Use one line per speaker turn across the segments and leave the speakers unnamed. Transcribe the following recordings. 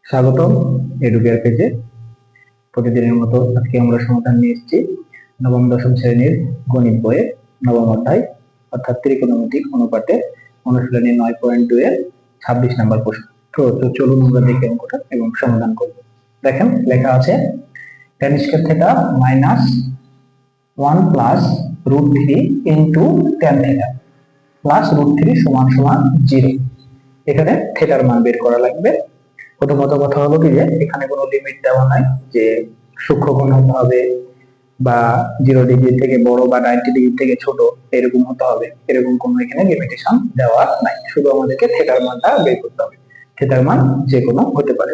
স্বাগতম এডুকেয়ার পেজে। প্রতিদিনের মতো আজকে আমরা সমাধান নিয়ে এসেছি নবম দশম শ্রেণীর গণিত বইয়ের নবম অধ্যায় অর্থাৎ ত্রিকোণমিতিক অনুপাতে অনুশীলনী 9.2 এর 26 নম্বর প্রশ্ন। তো চলুন আমরা দেখে অঙ্কটা এবং সমাধান করব। দেখেন লেখা আছে tan square theta minus 1 plus √3 into tan theta plus √3 সমান সমান 0। এখানে থিটার মান বের করা লাগবে। প্রথমত কথা হলো কি যে এখানে কোনো লিমিট দেওয়া নাই যে সূক্ষ্মকোণ হতে হবে বা 0 ডিগ্রি থেকে বড় বা 90 ডিগ্রি থেকে ছোট এরকম হতে হবে, এরকম কোনো এখানে লিমিটেশন দেওয়া নাই। শুধু আমাদেরকে থিটার মানটা বের করতে হবে। থিটার মান যে কোনো হতে পারে,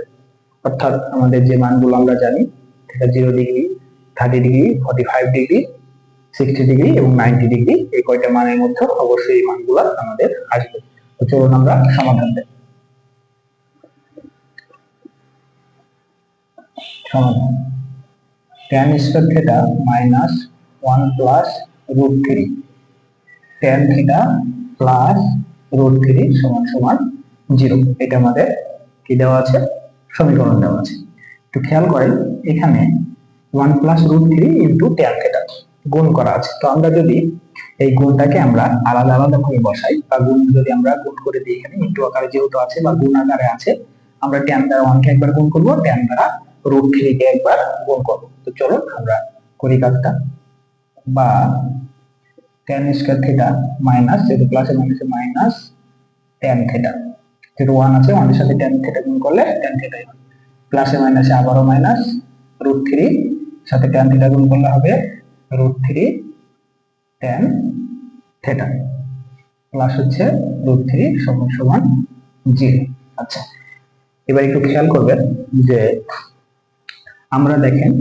অর্থাৎ আমাদের যে মানগুলো আমরা জানি theta 0 degree, 30 degree, 45 degree, 60 degree এবং 90 ডিগ্রি, এই কয়টা মানের মধ্যে অবশ্যই এই মানগুলো আমাদের আসবে। তো চলুন আমরা সমাধান দেই। সমাধান tan square theta minus 1 plus √3 tan theta plus √3 সমান সমান 0। এটা আমাদের কি দেওয়া আছে, সমীকরণ দেওয়া আছে। তো খেয়াল করেন এখানে 1 প্লাস √3 ইনটু tan থিটা গুণ করা আছে। তো আমরা যদি এই গুণটাকে আমরা আলাদা আলাদা ভাবে বসাই বা গুণ যদি আমরা গুণ করে দিই, এখানে ইনটু আকারে যেহেতু আছে বা গুণ আকারে আছে, আমরা tan দ্বারা 1 কে একবার গুণ করব, tan দ্বারা √3 কে একবার গুণ করব। তো চলো আমরা করি কাজটা। বা tan স্কয়ার থিটা মাইনাস, যেহেতু প্লাসে মাইনাসে মাইনাস tan থিটা, যেহেতু 1 আছে 1 এর সাথে tan থিটা গুণ করলে tan থিটাই হবে। প্লাসে মাইনাসে আবারও মাইনাস, √3 সাথে tan থিটা গুণ করলে হবে √3 tan থিটা প্লাস হচ্ছে √3 সমান সমান 0। আচ্ছা, এবার একটু খেয়াল করবেন যে আমরা দেখেন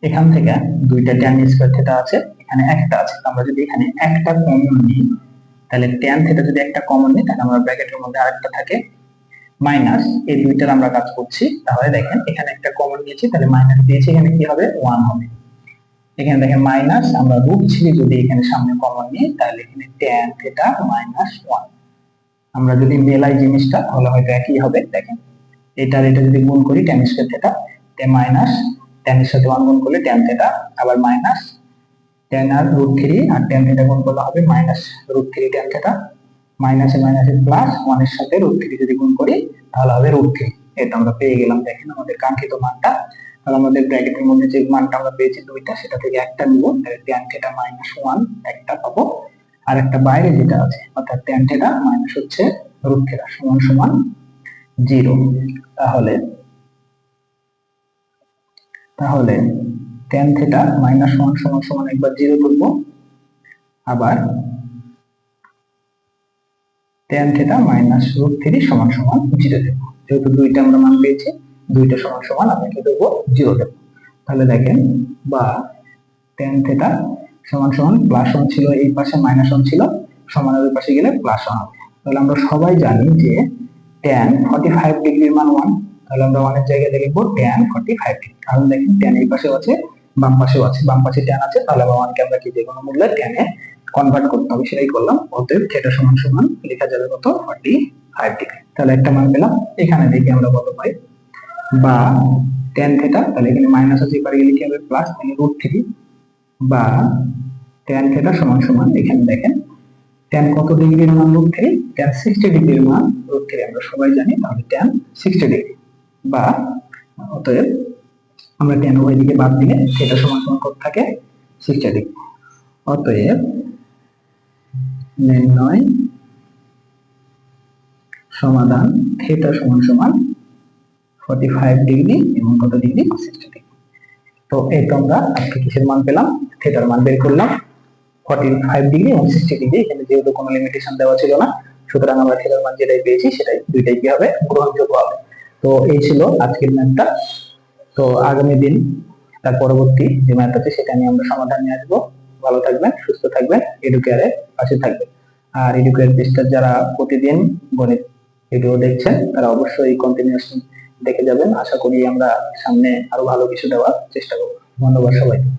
এখান থেকে দুইটা tan স্কয়ার থিটা আছে, এখানে একটা আছে। আমরা যদি এখানে একটা কমন নিই তাহলে tan থিটা যদি একটা কমন নিই তাহলে আমরা ব্র্যাকেটের মধ্যে আরেকটা থাকে মাইনাস, এই দুইটার আমরা কাজ করছি। তাহলে দেখেন এখানে একটা কমন নিয়েছি তাহলে মাইনাস দিয়েছি, এখানে কি হবে 1 হবে। এখানে দেখেন মাইনাস, আমরা √3 যদি এখানে সামনে কমন নিই তাহলে এখানে tan থিটা মাইনাস 1। আমরা যদি মেলাই জিনিসটা তাহলে হয়তো একই হবে। দেখেন এটার এটা যদি গুণ করি tan স্কয়ার থিটা, তে মাইনাস tan এর সাথে 1 গুণ করলে tan থিটা, আবার মাইনাস tan আর √3 আর tan থিটা গুণ করলে হবে মাইনাস √3 tan থিটা, মাইনাসে মাইনাসে প্লাস 1 এর সাথে √3 যদি গুণ করি তাহলে হবে √3। এটা আমরা পেয়ে গেলাম। দেখেন আমাদের কাঙ্ক্ষিত মানটা। তাহলে আমাদের ব্র্যাকেটের মধ্যে যে মানটা আমরা পেয়েছি দুইটা, সেটা থেকে একটা নিব, তাহলে tan থিটা মাইনাস 1 একটা পাবো, আর একটা বাইরে যেটা আছে অর্থাৎ tan থিটা মাইনাস হচ্ছে √3 সমান সমান 0। তাহলে tan থিটা মাইনাস 1 সমান সমান একবার 0 করব, আবার tan থিটা মাইনাস √3 সমান সমান 0 দেব। যেহেতু দুইটা আমরা মান পেয়েছি, দুইটা সমান সমান আমরা কি দেব, 0 দেব। তাহলে দেখেন বা tan থিটা সমান সমান প্লাস 1 ছিল, এই পাশে মাইনাস 1 ছিল, সমানের ওই পাশে গেলে প্লাস 1 হবে। তাহলে আমরা সবাই জানি যে tan 45 ডিগ্রির মান 1, তাহলে আমরা 1 এর জায়গায় লিখব tan 45 ডিগ্রি। কারণ দেখেন tan এই পাশেও আছে বাম পাশেও আছে, বাম পাশে tan আছে, তাহলে আবার 1 কে আমরা কি যে কোনো মূল্যে tan এ কনভার্ট করতে হবে, সেটাই করলাম। অতএব থিটা সমান সমান লেখা যাবে কত, 45 ডিগ্রি। তাহলে একটা মান পেলাম। এখানে দেখি আমরা কত পাই। বা tan থিটা, তাহলে এখানে মাইনাস আছে, এবারে গেলে কি হবে প্লাস, তাহলে √3 বা tan থিটা সমান সমান, এখানে দেখেন tan কত ডিগ্রির মান √3, tan 60 ডিগ্রির মান √3 আমরা সবাই জানি, তাহলে tan 60 ডিগ্রি। বা অতএব আমরা tan উভয় দিকে বাদ দিলে থিটা সমান সমান কত থাকে, 60 ডিগ্রি। অতএব নির্ণয় সমাধান থিটা সমান সমান 45 ডিগ্রি এবং কত ডিগ্রি, 60 ডিগ্রি। তো এই তো আমরা আজকে কিসের মান পেলাম, থিটার মান বের করলাম 45 ডিগ্রি এবং 60 ডিগ্রি। এখানে যেহেতু কোনো লিমিটেশন দেওয়া ছিল না, সুতরাং আমরা থিটার মান যেটাই পেয়েছি সেটাই দুইটাই কি হবে, গ্রহণযোগ্য হবে। তো এই ছিল আজকের ম্যাথটা। তো আগামী দিন তার পরবর্তী যে ম্যাথ আছে সেটা নিয়ে আমরা সমাধান নিয়ে আসবো। ভালো থাকবেন, সুস্থ থাকবেন, এডুকেয়ারের পাশে থাকবেন। আর এডুকেয়ার পেজটা যারা প্রতিদিন গণিত ভিডিও দেখছেন তারা অবশ্যই কন্টিনিউয়াসলি দেখে যাবেন। আশা করি আমরা সামনে আরো ভালো কিছু দেওয়ার চেষ্টা করব। ধন্যবাদ সবাইকে।